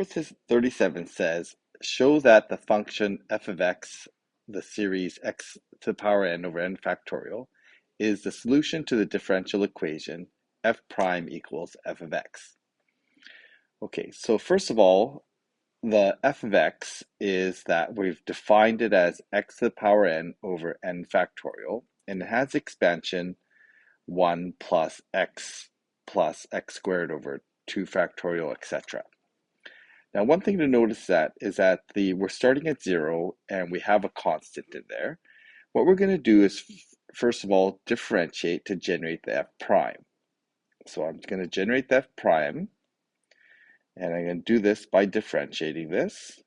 Exercise 37 says, show that the function f of x, the series x to the power n over n factorial, is the solution to the differential equation f prime equals f of x. Okay, so first of all, the f of x is that we've defined it as x to the power n over n factorial, and it has expansion 1 plus x squared over 2 factorial, etc. Now, one thing to notice that is that we're starting at 0 and we have a constant in there. What we're going to do is, first of all, differentiate to generate the f prime. So I'm going to generate the f prime, and I'm going to do this by differentiating this.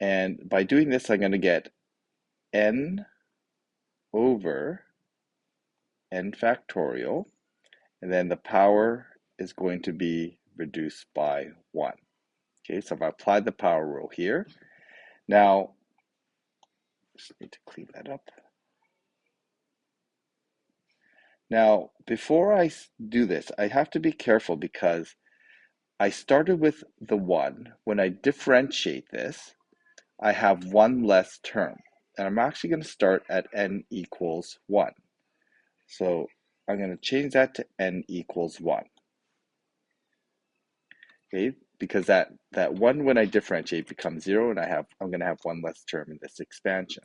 And by doing this, I'm going to get n over n factorial, and then the power is going to be reduced by 1. Okay, so I've applied the power rule here. Now, just need to clean that up. Now, before I do this, I have to be careful because I started with the 1. When I differentiate this, I have one less term. And I'm actually going to start at n equals 1. So I'm going to change that to n equals 1. Okay, because that 1 when I differentiate becomes 0, and I'm going to have one less term in this expansion.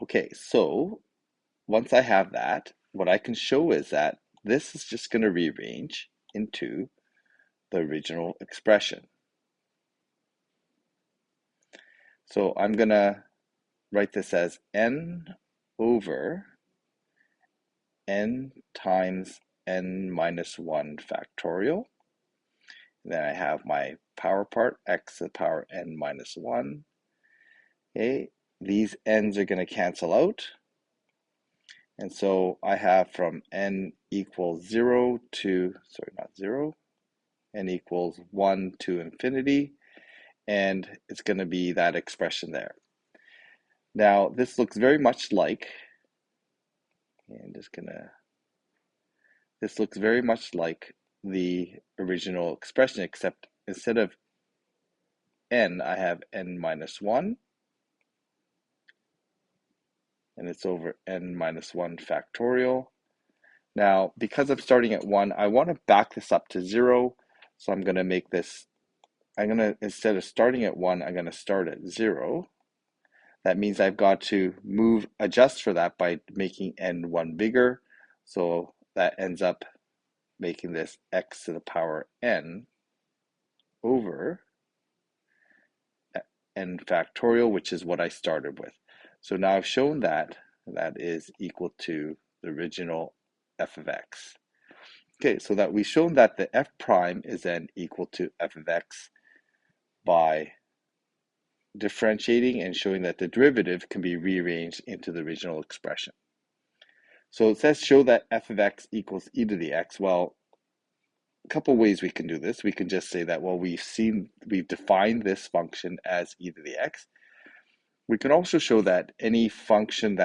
Okay, so once I have that, what I can show is that this is just going to rearrange into the original expression. So I'm going to write this as n over n times n minus 1 factorial. Then I have my power part, x to the power n minus 1. Okay, these n's are going to cancel out. And so I have from n equals 0 to, sorry, not 0, n equals 1 to infinity, and it's going to be that expression there. Now, this looks very much like, this looks very much like the original expression, except instead of n, I have n minus 1, and it's over n minus 1 factorial. Now, because I'm starting at 1, I want to back this up to 0, so I'm going to make this, instead of starting at 1, I'm going to start at 0. That means I've got to adjust for that by making n 1 bigger, so that ends up making this x to the power n over n factorial, which is what I started with. So now I've shown that is equal to the original f of x. Okay, so that we've shown that the f prime is then equal to f of x by differentiating and showing that the derivative can be rearranged into the original expression. So it says show that f of x equals e to the x. Well, a couple ways we can do this. We can just say that, well, we've defined this function as e to the x. We can also show that any function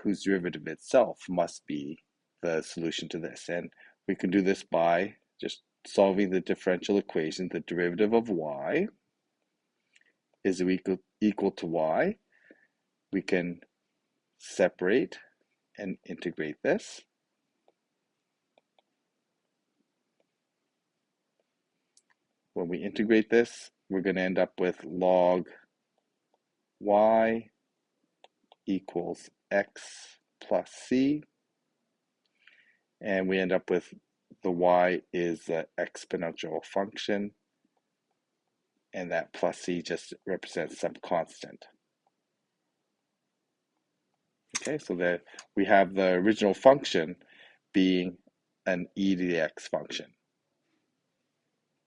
whose derivative itself must be the solution to this. And we can do this by just solving the differential equation. The derivative of y is equal to y. We can separate and integrate this. When we integrate this, we're going to end up with log y equals x plus c. And we end up with the y is an exponential function, and that plus c just represents some constant. Okay, so that we have the original function being an e to the x function.